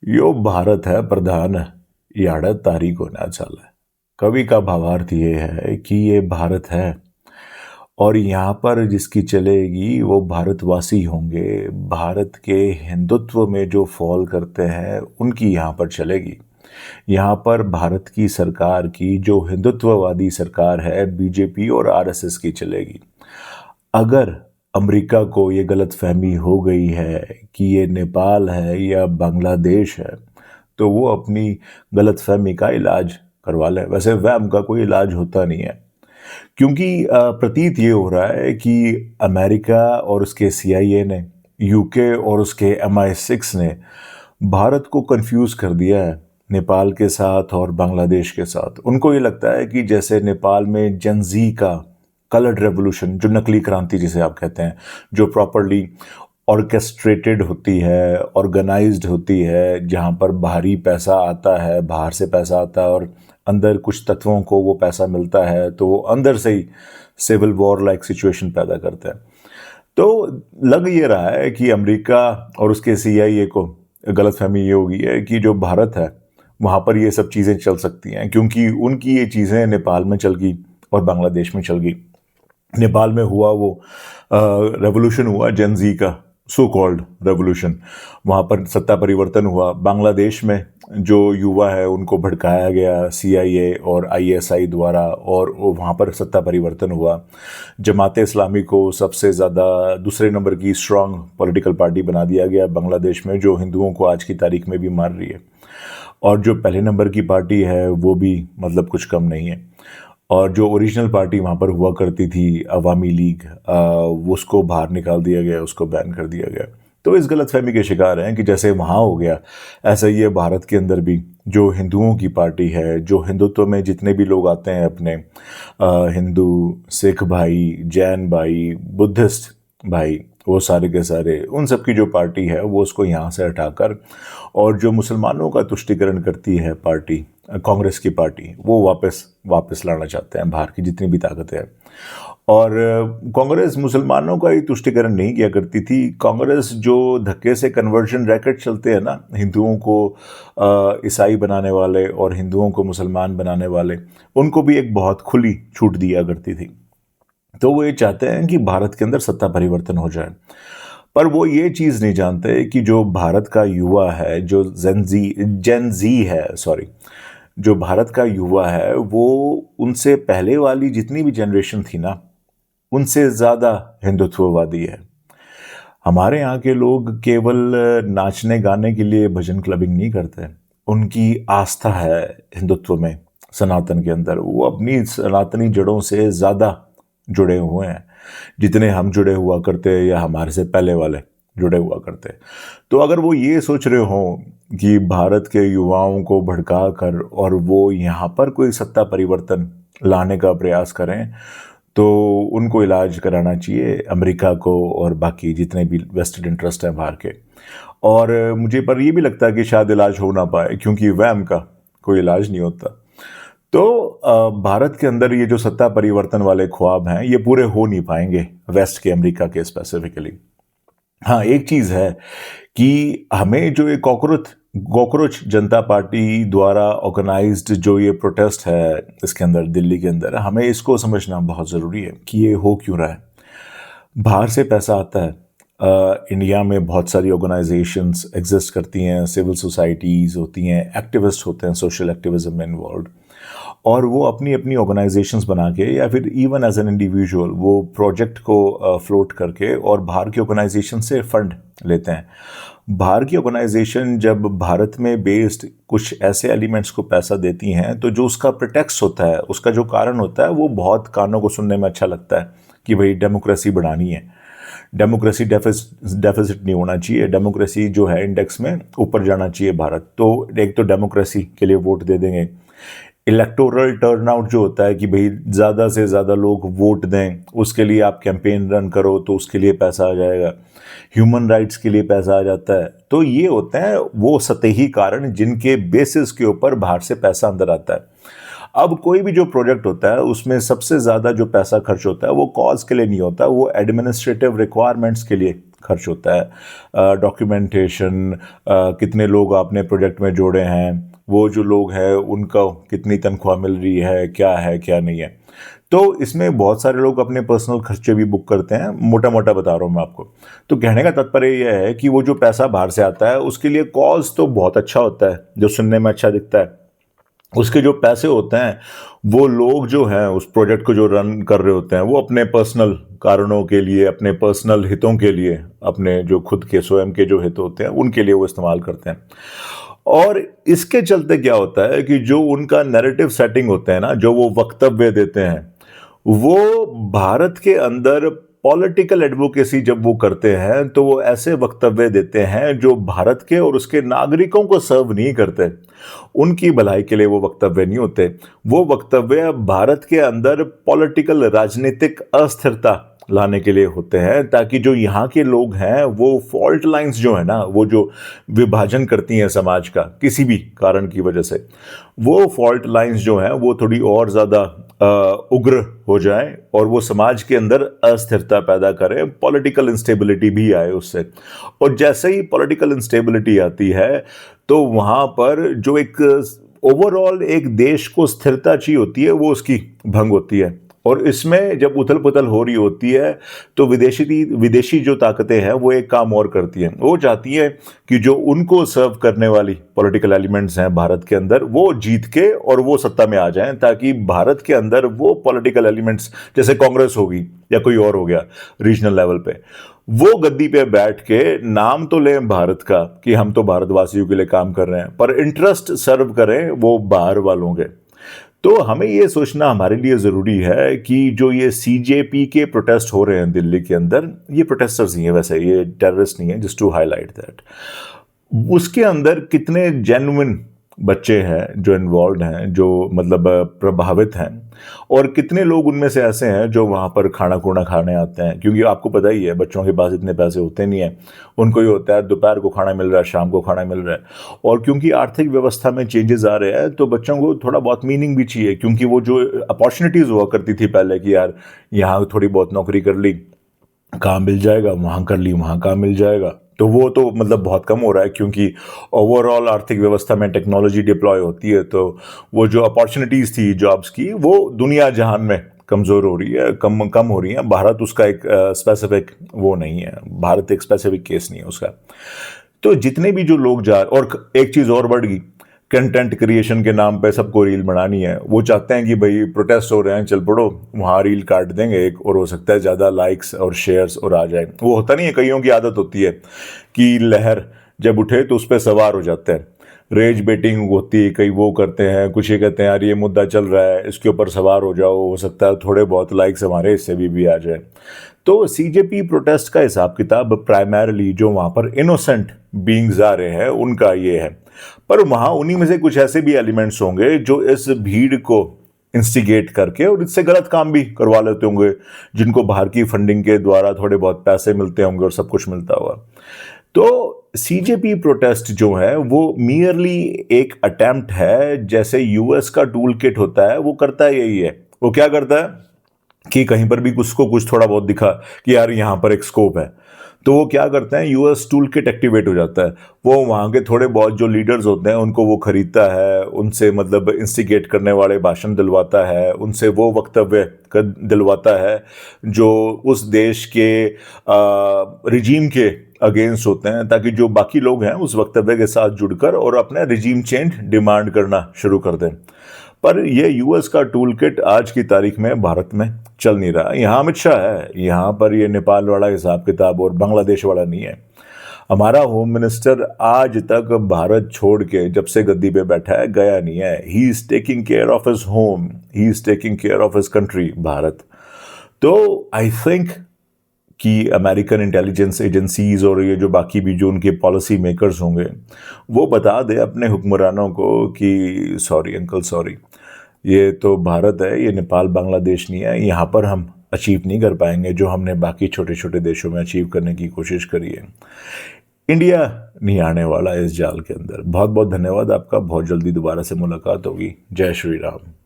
यो भारत है प्रधान याड तारीख होना चाल। कवि का भावार्थ ये है कि ये भारत है और यहाँ पर जिसकी चलेगी वो भारतवासी होंगे। भारत के हिंदुत्व में जो फॉल करते हैं उनकी यहाँ पर चलेगी। यहाँ पर भारत की सरकार की जो हिंदुत्ववादी सरकार है बीजेपी और आरएसएस की चलेगी। अगर अमेरिका को ये गलतफहमी हो गई है कि ये नेपाल है या बांग्लादेश है तो वो अपनी गलतफहमी का इलाज करवा ले। वैसे वहम का कोई इलाज होता नहीं है, क्योंकि प्रतीत ये हो रहा है कि अमेरिका और उसके सीआईए ने, यूके और उसके MI6 ने भारत को कंफ्यूज कर दिया है नेपाल के साथ और बांग्लादेश के साथ। उनको ये लगता है कि जैसे नेपाल में जनजी का कलर्ड रेवोल्यूशन, जो नकली क्रांति जिसे आप कहते हैं, जो प्रॉपरली ऑर्केस्ट्रेटेड होती है, ऑर्गेनाइज्ड होती है, जहाँ पर बाहरी पैसा आता है, बाहर से पैसा आता है और अंदर कुछ तत्वों को वो पैसा मिलता है, तो वो अंदर से ही सिविल वॉर लाइक सिचुएशन पैदा करता है। तो लग ये रहा है कि अमेरिका और उसके सीआईए को गलतफहमी ये हो गई है कि जो भारत है वहाँ पर ये सब चीज़ें चल सकती हैं, क्योंकि उनकी ये चीज़ें नेपाल में चल गई और बांग्लादेश में चल गई। नेपाल में हुआ वो रेवोल्यूशन हुआ जनजी का, सो कॉल्ड रेवोल्यूशन, वहाँ पर सत्ता परिवर्तन हुआ। बांग्लादेश में जो युवा है उनको भड़काया गया सीआईए और आईएसआई द्वारा और वहाँ पर सत्ता परिवर्तन हुआ। जमात इस्लामी को सबसे ज़्यादा दूसरे नंबर की स्ट्रांग पॉलिटिकल पार्टी बना दिया गया बांग्लादेश में, जो हिंदुओं को आज की तारीख में भी मार रही है। और जो पहले नंबर की पार्टी है वो भी मतलब कुछ कम नहीं है। और जो ओरिजिनल पार्टी वहाँ पर हुआ करती थी अवामी लीग, उसको बाहर निकाल दिया गया, उसको बैन कर दिया गया। तो इस गलतफहमी के शिकार हैं कि जैसे वहाँ हो गया ऐसा ही है भारत के अंदर भी। जो हिंदुओं की पार्टी है, जो हिंदुत्व में जितने भी लोग आते हैं अपने, हिंदू, सिख भाई, जैन भाई, बुद्धिस्ट भाई, वो सारे के सारे, उन सब की जो पार्टी है वो उसको यहाँ से हटाकर, और जो मुसलमानों का तुष्टिकरण करती है पार्टी, कांग्रेस की पार्टी, वो वापस लाना चाहते हैं बाहर की जितनी भी ताकत है। और कांग्रेस मुसलमानों का ही तुष्टिकरण नहीं किया करती थी। कांग्रेस जो धक्के से कन्वर्जन रैकेट चलते हैं ना, हिंदुओं को ईसाई बनाने वाले और हिंदुओं को मुसलमान बनाने वाले, उनको भी एक बहुत खुली छूट दिया करती थी। तो वो ये चाहते हैं कि भारत के अंदर सत्ता परिवर्तन हो जाए, पर वो ये चीज़ नहीं जानते कि जो भारत का युवा है, जो जेन जी है, सॉरी, जो भारत का युवा है वो उनसे पहले वाली जितनी भी जनरेशन थी ना, उनसे ज़्यादा हिंदुत्ववादी है। हमारे यहाँ के लोग केवल नाचने गाने के लिए भजन क्लबिंग नहीं करते, उनकी आस्था है हिंदुत्व में, सनातन के अंदर। वो अपनी सनातनी जड़ों से ज़्यादा जुड़े हुए हैं जितने हम जुड़े हुआ करते या हमारे से पहले वाले जुड़े हुआ करते। तो अगर वो ये सोच रहे हों कि भारत के युवाओं को भड़का कर और वो यहाँ पर कोई सत्ता परिवर्तन लाने का प्रयास करें, तो उनको इलाज कराना चाहिए अमेरिका को और बाकी जितने भी वेस्टेड इंटरेस्ट हैं बाहर के। और मुझे पर ये भी लगता है कि शायद इलाज हो ना पाए, क्योंकि वहम का कोई इलाज नहीं होता। तो भारत के अंदर ये जो सत्ता परिवर्तन वाले ख्वाब हैं ये पूरे हो नहीं पाएंगे वेस्ट के, अमेरिका के स्पेसिफिकली। हाँ, एक चीज़ है कि हमें जो ये कॉकरोच जनता पार्टी द्वारा ऑर्गेनाइज्ड जो ये प्रोटेस्ट है इसके अंदर, दिल्ली के अंदर, हमें इसको समझना बहुत ज़रूरी है कि ये हो क्यों रहा है। बाहर से पैसा आता है। इंडिया में बहुत सारी ऑर्गेनाइजेशंस एग्जिस्ट करती हैं, सिविल सोसाइटीज़ होती हैं, एक्टिविस्ट होते हैं सोशल एक्टिविज्म में इन्वॉल्व, और वो अपनी अपनी ऑर्गेनाइजेशंस बना के या फिर इवन एज एन इंडिविजुअल वो प्रोजेक्ट को फ्लोट करके और बाहर की ऑर्गेनाइजेशन से फंड लेते हैं। बाहर की ऑर्गेनाइजेशन जब भारत में बेस्ड कुछ ऐसे एलिमेंट्स को पैसा देती हैं, तो जो उसका प्रिटेक्स्ट होता है, उसका जो कारण होता है, वो बहुत कानों को सुनने में अच्छा लगता है कि भाई डेमोक्रेसी बढ़ानी है, डेमोक्रेसी डेफिसिट नहीं होना चाहिए, डेमोक्रेसी जो है इंडेक्स में ऊपर जाना चाहिए भारत। तो एक तो डेमोक्रेसी के लिए वोट दे देंगे, इलेक्टोरल टर्नआउट जो होता है कि भाई ज़्यादा से ज़्यादा लोग वोट दें, उसके लिए आप कैंपेन रन करो तो उसके लिए पैसा आ जाएगा, ह्यूमन राइट्स के लिए पैसा आ जाता है। तो ये होते हैं वो सतही कारण जिनके बेसिस के ऊपर बाहर से पैसा अंदर आता है। अब कोई भी जो प्रोजेक्ट होता है उसमें सबसे ज़्यादा जो पैसा खर्च होता है वो कॉज के लिए नहीं होता, वो एडमिनिस्ट्रेटिव रिक्वायरमेंट्स के लिए खर्च होता है, डॉक्यूमेंटेशन, कितने लोग आपने प्रोजेक्ट में जोड़े हैं, वो जो लोग हैं उनका कितनी तनख्वाह मिल रही है, क्या नहीं है। तो इसमें बहुत सारे लोग अपने पर्सनल खर्चे भी बुक करते हैं, मोटा मोटा बता रहा हूँ मैं आपको। तो कहने का तात्पर्य यह है कि वो जो पैसा बाहर से आता है उसके लिए कॉज तो बहुत अच्छा होता है, जो सुनने में अच्छा दिखता है। उसके जो पैसे होते हैं वो लोग जो हैं उस प्रोजेक्ट को जो रन कर रहे होते हैं वो अपने पर्सनल कारणों के लिए, अपने पर्सनल हितों के लिए, अपने जो खुद के स्वयं के जो हित होते हैं उनके लिए वो इस्तेमाल करते हैं। और इसके चलते क्या होता है कि जो उनका नैरेटिव सेटिंग होता है ना, जो वो वक्तव्य देते हैं, वो भारत के अंदर पॉलिटिकल एडवोकेसी जब वो करते हैं तो वो ऐसे वक्तव्य देते हैं जो भारत के और उसके नागरिकों को सर्व नहीं करते। उनकी भलाई के लिए वो वक्तव्य नहीं होते। वो वक्तव्य भारत के अंदर पॉलिटिकल राजनीतिक अस्थिरता लाने के लिए होते हैं, ताकि जो यहाँ के लोग हैं वो फॉल्ट लाइंस जो है ना, वो जो विभाजन करती हैं समाज का किसी भी कारण की वजह से, वो फॉल्ट लाइंस जो हैं वो थोड़ी और ज़्यादा उग्र हो जाए और वो समाज के अंदर अस्थिरता पैदा करें, पॉलिटिकल इंस्टेबिलिटी भी आए उससे। और जैसे ही पॉलिटिकल इंस्टेबिलिटी आती है तो वहाँ पर जो एक ओवरऑल एक देश को स्थिरता चाहिए होती है वो उसकी भंग होती है। और इसमें जब उथल पुथल हो रही होती है तो विदेशी जो ताकतें हैं वो एक काम और करती हैं, वो चाहती हैं कि जो उनको सर्व करने वाली पॉलिटिकल एलिमेंट्स हैं भारत के अंदर वो जीत के और वो सत्ता में आ जाएं, ताकि भारत के अंदर वो पॉलिटिकल एलिमेंट्स जैसे कांग्रेस होगी या कोई और हो गया रीजनल लेवल पे, वो गद्दी पे बैठ के नाम तो लें भारत का कि हम तो भारतवासियों के लिए काम कर रहे हैं, पर इंटरेस्ट सर्व करें वो बाहर वालों के। तो हमें ये सोचना हमारे लिए ज़रूरी है कि जो ये सीजेपी के प्रोटेस्ट हो रहे हैं दिल्ली के अंदर, ये प्रोटेस्टर्स नहीं है वैसे, ये टेररिस्ट नहीं है, जस्ट टू हाईलाइट दैट, उसके अंदर कितने जेन्युइन बच्चे हैं जो इन्वॉल्व हैं, जो मतलब प्रभावित हैं, और कितने लोग उनमें से ऐसे हैं जो वहाँ पर खाना खुना खाने आते हैं। क्योंकि आपको पता ही है बच्चों के पास इतने पैसे होते नहीं हैं, उनको ये होता है दोपहर को खाना मिल रहा है, शाम को खाना मिल रहा है। और क्योंकि आर्थिक व्यवस्था में चेंजेस आ रहे हैं तो बच्चों को थोड़ा बहुत मीनिंग भी चाहिए, क्योंकि वो जो अपॉर्चुनिटीज़ हुआ करती थी पहले कि यार यहाँ थोड़ी बहुत नौकरी कर ली, कहाँ मिल जाएगा, वहाँ कर ली, वहाँ कहाँ मिल जाएगा, तो वो तो मतलब बहुत कम हो रहा है। क्योंकि ओवरऑल आर्थिक व्यवस्था में टेक्नोलॉजी डिप्लॉय होती है तो वो जो अपॉर्चुनिटीज़ थी जॉब्स की वो दुनिया जहान में कमज़ोर हो रही है, कम हो रही है। भारत उसका एक स्पेसिफिक वो नहीं है, भारत एक स्पेसिफिक केस नहीं है उसका। तो जितने भी जो लोग और एक चीज़ और बढ़ गई, कंटेंट क्रिएशन के नाम पे सबको रील बनानी है। वो चाहते हैं कि भाई प्रोटेस्ट हो रहे हैं, चल पड़ो वहाँ रील काट देंगे एक, और हो सकता है ज़्यादा लाइक्स और शेयर्स और आ जाए। वो होता नहीं है, कईयों की आदत होती है कि लहर जब उठे तो उस पर सवार हो जाते हैं, रेज बेटिंग होती है, कई वो करते हैं, कुछ ये कहते हैं यार ये मुद्दा चल रहा है इसके ऊपर सवार हो जाओ, हो सकता है थोड़े बहुत लाइक्स हमारे हिस्से भी आ जाए। तो सीजेपी प्रोटेस्ट का हिसाब किताब प्राइमरली जो वहाँ पर इनोसेंट बीइंग्स आ रहे हैं उनका ये है, पर वहाँ उन्हीं में से कुछ ऐसे भी एलिमेंट्स होंगे जो इस भीड़ को इंस्टिगेट करके और इससे गलत काम भी करवा लेते होंगे, जिनको बाहर की फंडिंग के द्वारा थोड़े बहुत पैसे मिलते होंगे और सब कुछ मिलता होगा। तो सीजेपी प्रोटेस्ट जो है वो मियरली एक अटेम्प्ट है, जैसे यूएस का टूल किट होता है वो करता है यही है। वो क्या करता है कि कहीं पर भी उसको कुछ थोड़ा बहुत दिखा कि यार यहाँ पर एक स्कोप है, तो वो क्या करते हैं, यूएस टूल किट एक्टिवेट हो जाता है। वो वहाँ के थोड़े बहुत जो लीडर्स होते हैं उनको वो खरीदता है, उनसे मतलब इंस्टिगेट करने वाले भाषण दिलवाता है, उनसे वो वक्तव्य दिलवाता है जो उस देश के रिजीम के अगेंस्ट होते हैं, ताकि जो बाकी लोग हैं उस वक्तव्य के साथ जुड़कर और अपना रिजीम चेंज डिमांड करना शुरू कर दें। पर ये यूएस का टूल किट आज की तारीख में भारत में चल नहीं रहा। यहाँ अमित शाह है, यहाँ पर ये नेपाल वाला हिसाब किताब और बांग्लादेश वाला नहीं है। हमारा होम मिनिस्टर आज तक भारत छोड़ के जब से गद्दी पे बैठा है गया नहीं है। He is taking care of his home, he is taking care of his country Bharat. तो आई थिंक कि अमेरिकन इंटेलिजेंस एजेंसीज और ये जो बाकी भी जो उनके पॉलिसी मेकर्स होंगे वो बता दे अपने हुक्मरानों को कि सॉरी अंकल सॉरी, ये तो भारत है, ये नेपाल बांग्लादेश नहीं है, यहाँ पर हम अचीव नहीं कर पाएंगे जो हमने बाकी छोटे छोटे देशों में अचीव करने की कोशिश करी है। इंडिया नहीं आने वाला इस जाल के अंदर। बहुत बहुत धन्यवाद आपका, बहुत जल्दी दोबारा से मुलाकात होगी। जय श्री राम।